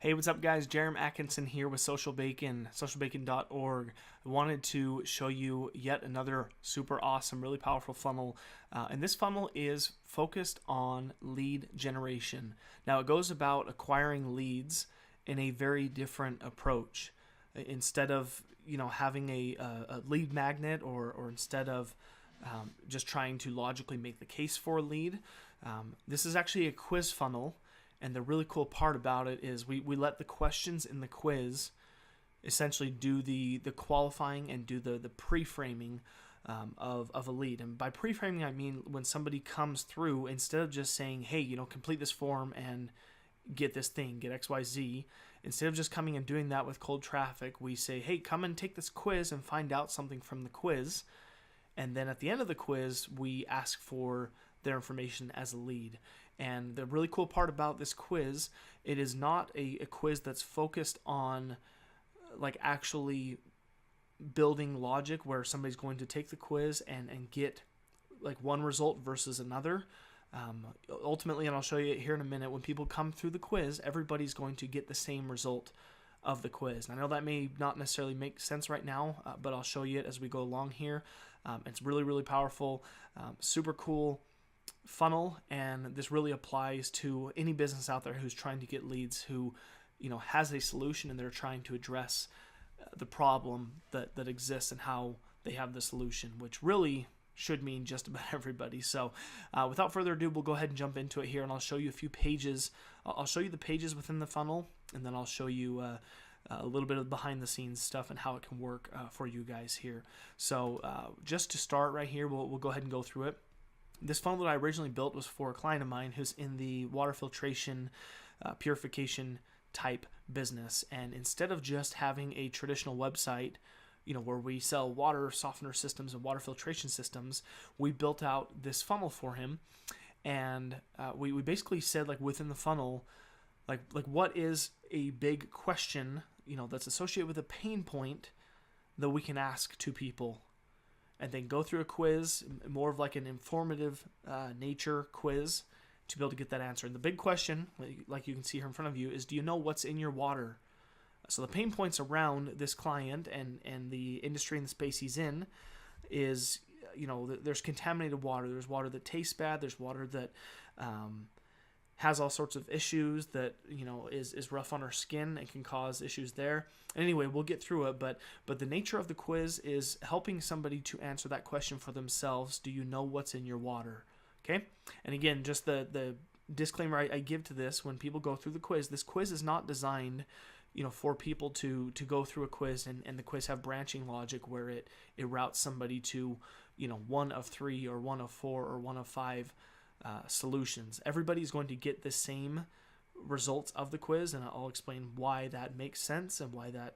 Hey, what's up, guys? Jeremy Atkinson here with Social Bacon, socialbacon.org. I wanted to show you yet another super awesome, really powerful funnel. And this funnel is focused on lead generation. Now, it goes about acquiring leads in a very different approach. Instead of having a lead magnet, or instead of just trying to logically make the case for a lead, this is actually a quiz funnel. And the really cool part about it is we let the questions in the quiz essentially do the qualifying and do the pre-framing of a lead. And by pre-framing, I mean when somebody comes through, instead of just saying, hey, complete this form and get this thing, get XYZ, instead of just coming and doing that with cold traffic, we say, hey, come and take this quiz and find out something from the quiz. And then at the end of the quiz, we ask for their information as a lead. And the really cool part about this quiz, it is not a quiz that's focused on like actually building logic where somebody's going to take the quiz and get like one result versus another. Ultimately, and I'll show you here in a minute, when people come through the quiz, everybody's going to get the same result of the quiz. And I know that may not necessarily make sense right now, but I'll show you it as we go along here. It's really, really powerful, super cool funnel, and this really applies to any business out there who's trying to get leads, who has a solution and they're trying to address the problem that exists and how they have the solution, which really should mean just about everybody. So without further ado, we'll go ahead and jump into it here, and I'll show you a few pages. I'll show you the pages within the funnel, and then I'll show you a little bit of behind the scenes stuff and how it can work for you guys here. So just to start right here, we'll go ahead and go through it. This funnel that I originally built was for a client of mine who's in the water filtration, purification type business. And instead of just having a traditional website, where we sell water softener systems and water filtration systems, we built out this funnel for him. And we basically said, like, within the funnel, like what is a big question, that's associated with a pain point that we can ask to people, and then go through a quiz, more of like an informative nature quiz, to be able to get that answer. And the big question, like you can see here in front of you, is, do you know what's in your water? So the pain points around this client and the industry and the space he's in is, there's contaminated water. There's water that tastes bad. There's water that has all sorts of issues that is rough on our skin and can cause issues there. Anyway, we'll get through it, but the nature of the quiz is helping somebody to answer that question for themselves. Do you know what's in your water? Okay, and again, just the disclaimer I give to this: when people go through the quiz, this quiz is not designed for people to go through a quiz and the quiz have branching logic where it routes somebody to one of 3 or one of 4 or one of 5 solutions. Everybody's going to get the same results of the quiz, and I'll explain why that makes sense and why that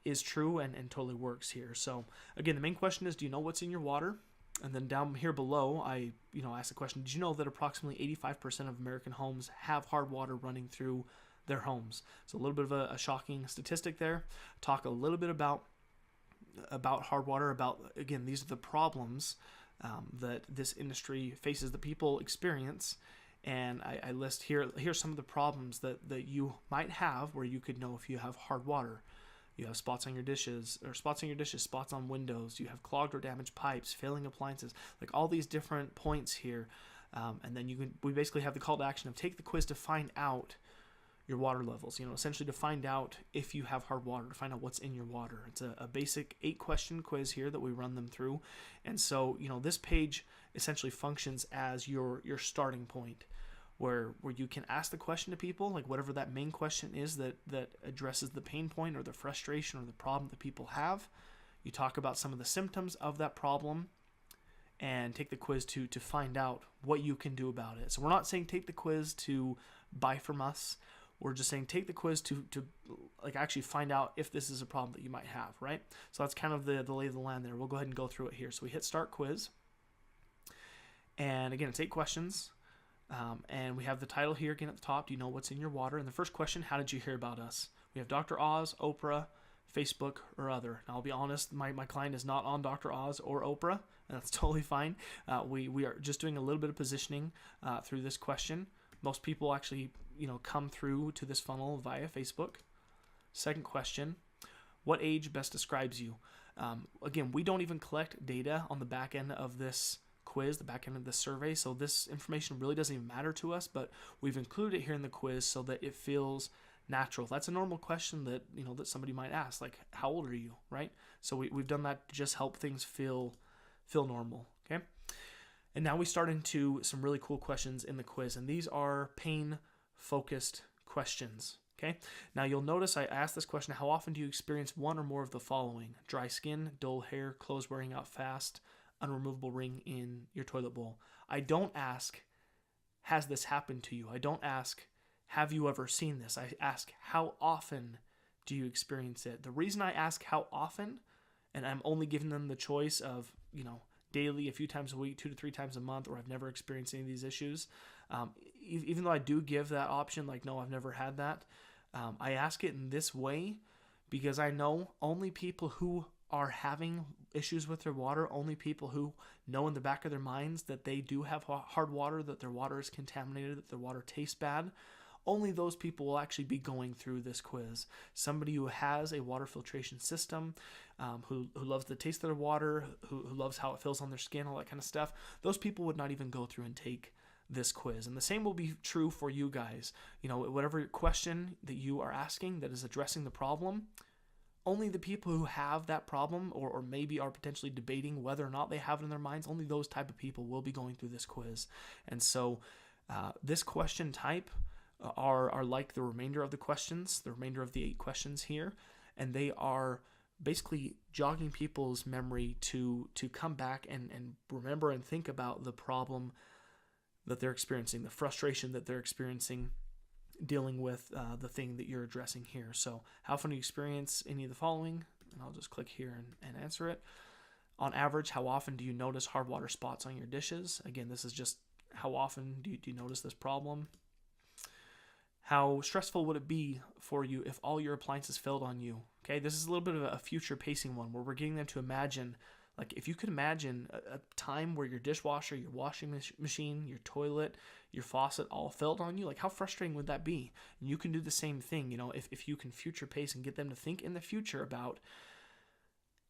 is true and totally works here. So again, the main question is, do you know what's in your water? And then down here below, I ask the question, did you know that approximately 85% of American homes have hard water running through their homes? So a little bit of a shocking statistic there. Talk a little bit about hard water, again, these are the problems that this industry faces, that people experience, and I list here's some of the problems that you might have where you could know if you have hard water. You have spots on your dishes, spots on windows, you have clogged or damaged pipes, failing appliances, like all these different points here. And then we basically have the call to action of take the quiz to find out your water levels, essentially to find out if you have hard water, to find out what's in your water. It's a basic 8-question quiz here that we run them through. And so, this page essentially functions as your starting point, where you can ask the question to people, like whatever that main question is that addresses the pain point or the frustration or the problem that people have. You talk about some of the symptoms of that problem and take the quiz to find out what you can do about it. So we're not saying take the quiz to buy from us. We're just saying take the quiz to like actually find out if this is a problem that you might have, right? So that's kind of the lay of the land there. We'll go ahead and go through it here. So we hit start quiz. And again, it's 8 questions. And we have the title here again at the top. Do you know what's in your water? And the first question, how did you hear about us? We have Dr. Oz, Oprah, Facebook, or other. Now, I'll be honest, my client is not on Dr. Oz or Oprah, and that's totally fine. We are just doing a little bit of positioning through this question. Most people actually, come through to this funnel via Facebook. Second question, what age best describes you? Again, we don't even collect data on the back end of this quiz, the back end of the survey, so this information really doesn't even matter to us, but we've included it here in the quiz so that it feels natural. That's a normal question that that somebody might ask, like, how old are you, right? So we've done that to just help things feel normal. Okay. And now we start into some really cool questions in the quiz, and these are pain focused questions. Okay. Now you'll notice I asked this question: how often do you experience one or more of the following? Dry skin, dull hair, clothes wearing out fast, unremovable ring in your toilet bowl. I don't ask, has this happened to you? I don't ask, have you ever seen this? I ask, how often do you experience it? The reason I ask how often, and I'm only giving them the choice of, daily, a few times a week, 2 to 3 times a month, or I've never experienced any of these issues. Even though I do give that option, like, no, I've never had that. I ask it in this way because I know only people who are having issues with their water, only people who know in the back of their minds that they do have hard water, that their water is contaminated, that their water tastes bad, only those people will actually be going through this quiz. Somebody who has a water filtration system, who loves the taste of their water, who loves how it feels on their skin, all that kind of stuff, those people would not even go through and take this quiz. And the same will be true for you guys. Whatever question that you are asking that is addressing the problem, only the people who have that problem or maybe are potentially debating whether or not they have it in their minds, only those type of people will be going through this quiz. And so this question type are like the remainder of the questions, the remainder of the 8 questions here, and they are basically jogging people's memory to come back and remember and think about the problem that they're experiencing, the frustration that they're experiencing dealing with the thing that you're addressing here. So how often do you experience any of the following? And I'll just click here and answer it. On average, how often do you notice hard water spots on your dishes? Again, this is just how often do you notice this problem? How stressful would it be for you if all your appliances failed on you? Okay, this is a little bit of a future pacing one where we're getting them to imagine, like, if you could imagine a time where your dishwasher, your washing machine, your toilet, your faucet all failed on you, like, how frustrating would that be? And you can do the same thing, if you can future pace and get them to think in the future about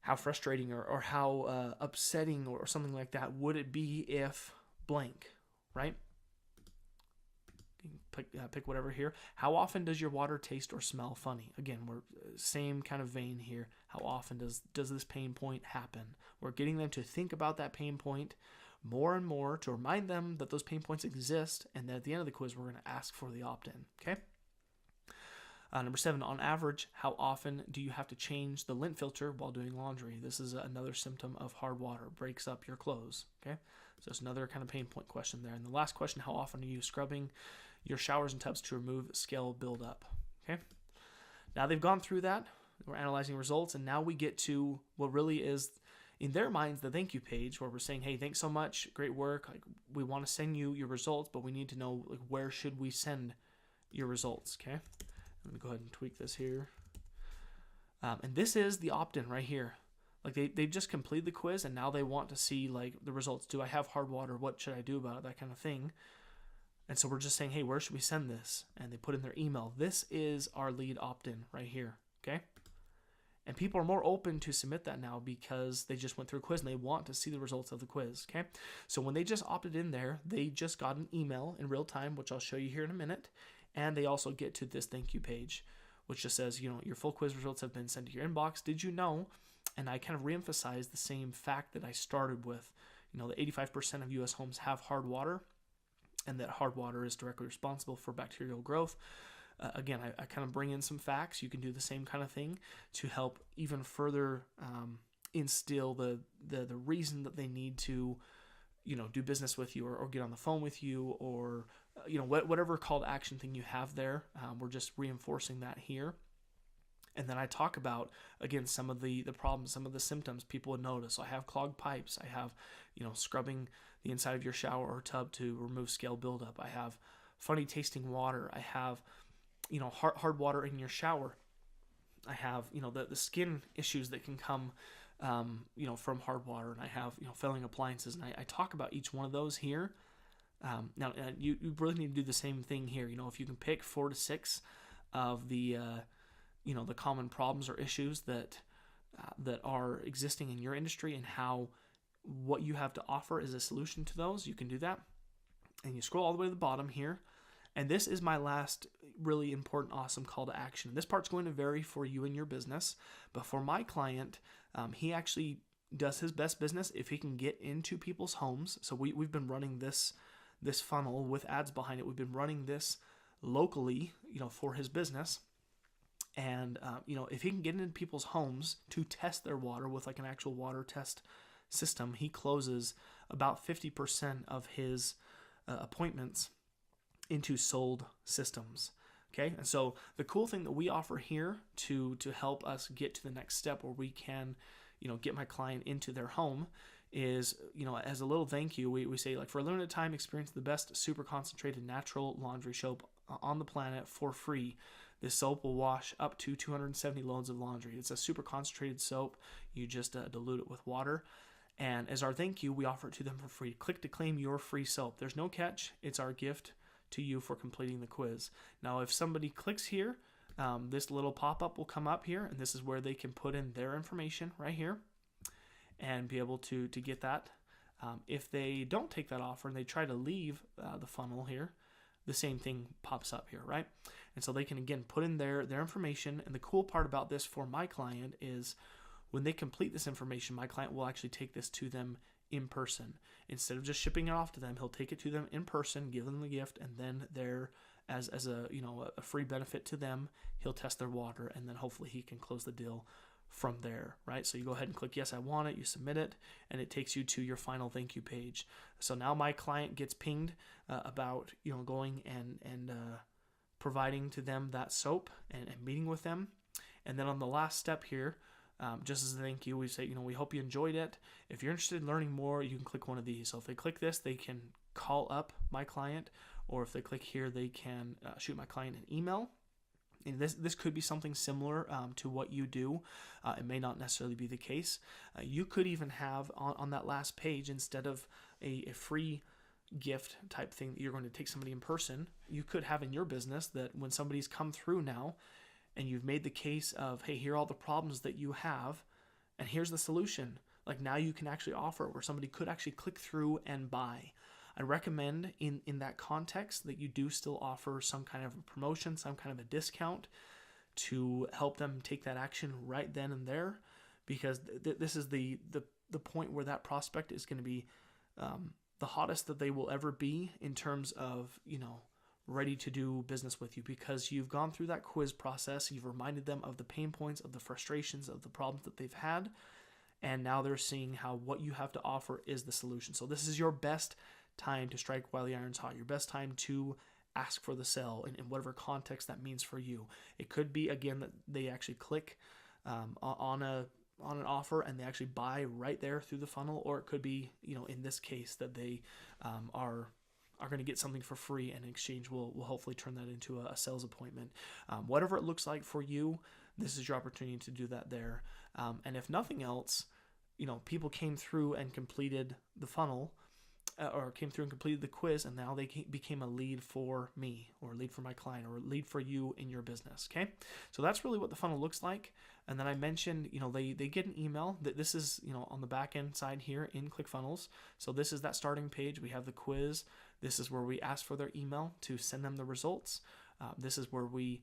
how frustrating or how upsetting or something like that would it be if blank, right? Pick whatever here. How often does your water taste or smell funny? Again, we're same kind of vein here. How often does this pain point happen? We're getting them to think about that pain point more and more to remind them that those pain points exist, and then at the end of the quiz, we're going to ask for the opt-in. Okay. Number 7, on average, how often do you have to change the lint filter while doing laundry? This is another symptom of hard water, breaks up your clothes. Okay. So it's another kind of pain point question there. And the last question, how often are you scrubbing your showers and tubs to remove scale buildup? Okay. Now they've gone through that. We're analyzing results, and now we get to what really is, in their minds, the thank you page, where we're saying, hey, thanks so much, great work. Like, we want to send you your results, but we need to know, like, where should we send your results? Okay. I'm gonna go ahead and tweak this here. And this is the opt-in right here. Like, they just completed the quiz, and now they want to see, like, the results. Do I have hard water? What should I do about it? That kind of thing. And so we're just saying, hey, where should we send this? And they put in their email. This is our lead opt-in right here. Okay. And people are more open to submit that now because they just went through a quiz and they want to see the results of the quiz. Okay. So when they just opted in there, they just got an email in real time, which I'll show you here in a minute. And they also get to this thank you page, which just says, your full quiz results have been sent to your inbox. Did you know? And I kind of reemphasize the same fact that I started with, that 85% of U.S. homes have hard water, and that hard water is directly responsible for bacterial growth. Again, I kind of bring in some facts. You can do the same kind of thing to help even further instill the reason that they need to, do business with you or get on the phone with you or, whatever call to action thing you have there. We're just reinforcing that here. And then I talk about, again, some of the problems, some of the symptoms people would notice. So I have clogged pipes. I have, scrubbing the inside of your shower or tub to remove scale buildup. I have funny tasting water. I have, hard water in your shower. I have, the skin issues that can come, from hard water. And I have, failing appliances. And I talk about each one of those here. Now, you really need to do the same thing here. If you can pick 4 to 6 of the the common problems or issues that are existing in your industry, and how what you have to offer is a solution to those, you can do that. And you scroll all the way to the bottom here. And this is my last really important, awesome call to action. This part's going to vary for you and your business, but for my client, he actually does his best business if he can get into people's homes. So we've been running this funnel with ads behind it. We've been running this locally, for his business. And, if he can get into people's homes to test their water with like an actual water test system, he closes about 50% of his appointments into sold systems. Okay. And so the cool thing that we offer here to help us get to the next step where we can, get my client into their home is, as a little thank you, we say, like, for a limited time, experience the best super concentrated natural laundry soap on the planet for free. This soap will wash up to 270 loads of laundry. It's a super concentrated soap. You just dilute it with water. And as our thank you, we offer it to them for free. Click to claim your free soap. There's no catch. It's our gift to you for completing the quiz. Now, if somebody clicks here, this little pop-up will come up here, and this is where they can put in their information right here and be able to get that. If they don't take that offer and they try to leave the funnel here, the same thing pops up here, right? And so they can, again, put in their information. And the cool part about this for my client is when they complete this information, my client will actually take this to them in person. Instead of just shipping it off to them, he'll take it to them in person, give them the gift, and then they're, as a free benefit to them, he'll test their water, and then hopefully he can close the deal from there, right? So you go ahead and click yes, I want it, you submit it, and it takes you to your final thank you page. So now my client gets pinged about going and providing to them that soap and meeting with them. And then on the last step here, just as a thank you, we say, we hope you enjoyed it. If you're interested in learning more, you can click one of these. So if they click this, they can call up my client, or if they click here, they can shoot my client an email. And this could be something similar to what you do. It may not necessarily be the case. You could even have on that last page, instead of a free gift type thing that you're going to take somebody in person, you could have in your business that when somebody's come through now and you've made the case of, hey, here are all the problems that you have, and here's the solution. Like, now you can actually offer it where somebody could actually click through and buy. I recommend in that context that you do still offer some kind of a promotion, some kind of a discount to help them take that action right then and there, because this is the point where that prospect is going to be the hottest that they will ever be in terms of, ready to do business with you, because you've gone through that quiz process, you've reminded them of the pain points, of the frustrations, of the problems that they've had, and now they're seeing how what you have to offer is the solution. So this is your best time to strike while the iron's hot, your best time to ask for the sale in whatever context that means for you. It could be, again, that they actually click on an offer and they actually buy right there through the funnel, or it could be, in this case, that they are going to get something for free, and in exchange will hopefully turn that into a sales appointment. Whatever it looks like for you, this is your opportunity to do that there. And if nothing else, people came through and completed the funnel, or came through and completed the quiz, and now they became a lead for me, or a lead for my client, or a lead for you in your business. Okay, so that's really what the funnel looks like. And then I mentioned, they get an email. That this is, on the back end side here in ClickFunnels. So this is that starting page. We have the quiz. This is where we ask for their email to send them the results. This is where we,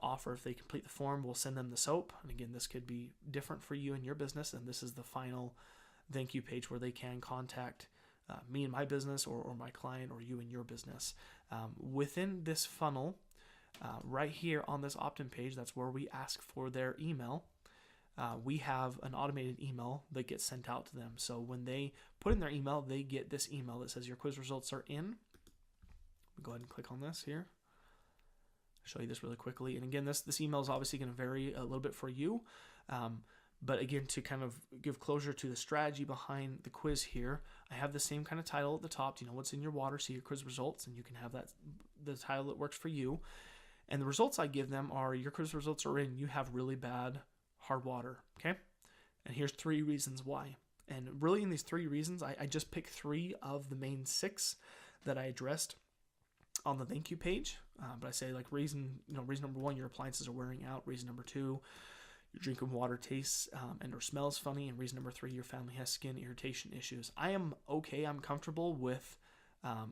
offer, if they complete the form, we'll send them the soap. And again, this could be different for you and your business. And this is the final thank you page where they can contact me and my business, or my client, or you and your business. Within this funnel, right here on this opt-in page, that's where we ask for their email. We have an automated email that gets sent out to them. So when they put in their email, they get this email that says your quiz results are in. Go ahead and click on this here. I'll show you this really quickly. And again, this email is obviously going to vary a little bit for you. But again, to kind of give closure to the strategy behind the quiz here, I have the same kind of title at the top. What's in your water, see your quiz results, and you can have that the title that works for you. And the results I give them are, your quiz results are in, you have really bad hard water, okay? And here's 3 reasons why. And really in these 3 reasons, I just picked 3 of the main 6 that I addressed on the thank you page. But I say like reason number 1, your appliances are wearing out. Reason number 2, your drinking water tastes and or smells funny. And reason number 3, your family has skin irritation issues. I'm comfortable with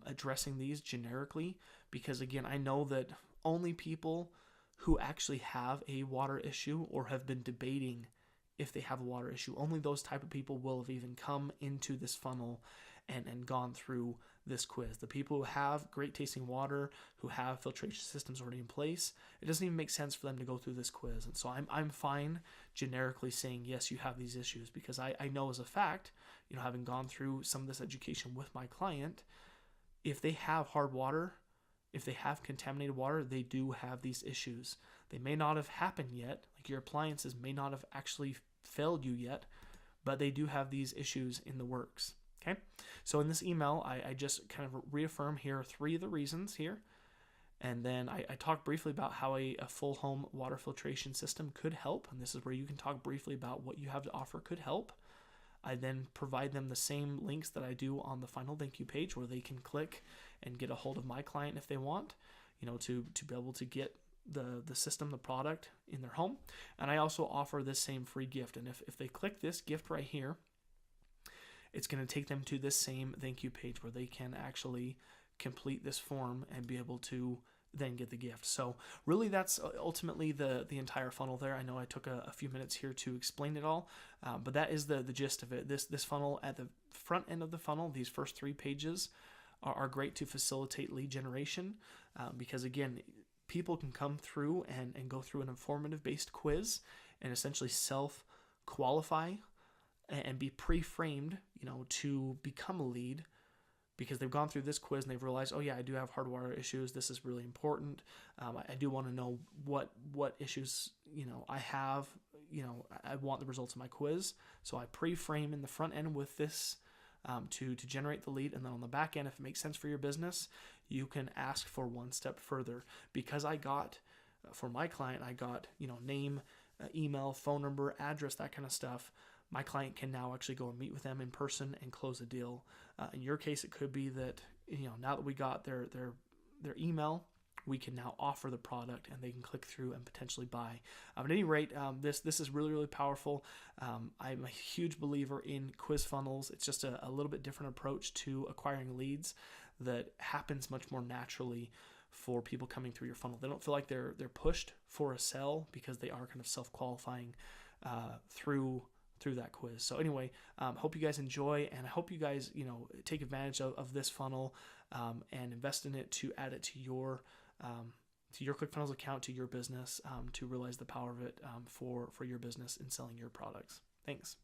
addressing these generically, because again, I know that only people who actually have a water issue or have been debating if they have a water issue, only those type of people will have even come into this funnel and gone through this quiz. The people who have great tasting water, who have filtration systems already in place, it doesn't even make sense for them to go through this quiz. And so I'm fine generically saying, yes, you have these issues, because I know as a fact, having gone through some of this education with my client, if they have hard water, if they have contaminated water, they do have these issues. They may not have happened yet, like your appliances may not have actually failed you yet, but they do have these issues in the works. Okay, so in this email, I just kind of reaffirm here 3 of the reasons here, and then I talk briefly about how a full home water filtration system could help, and this is where you can talk briefly about what you have to offer could help. I then provide them the same links that I do on the final thank you page, where they can click and get a hold of my client if they want, to be able to get the system, the product in their home. And I also offer this same free gift. And if they click this gift right here, it's going to take them to this same thank you page where they can actually complete this form and be able to then get the gift. So really that's ultimately the entire funnel there. I know I took a few minutes here to explain it all, but that is the gist of it. This funnel, at the front end of the funnel, these first 3 pages are great to facilitate lead generation, because again, people can come through and go through an informative based quiz and essentially self-qualify and be pre-framed, to become a lead, because they've gone through this quiz and they've realized, oh yeah, I do have hard water issues. This is really important. I do want to know what issues, I have. I want the results of my quiz. So I pre-frame in the front end with this to generate the lead. And then on the back end, if it makes sense for your business, you can ask for one step further. Because I got, for my client, I got, name, email, phone number, address, that kind of stuff. My client can now actually go and meet with them in person and close a deal. In your case, it could be that, now that we got their email, we can now offer the product and they can click through and potentially buy. At any rate, this is really, really powerful. I'm a huge believer in quiz funnels. It's just a little bit different approach to acquiring leads that happens much more naturally for people coming through your funnel. They don't feel like they're pushed for a sell, because they are kind of self-qualifying through that quiz. So anyway, hope you guys enjoy, and I hope you guys, take advantage of this funnel and invest in it to add it to your ClickFunnels account, to your business, to realize the power of it for your business in selling your products. Thanks.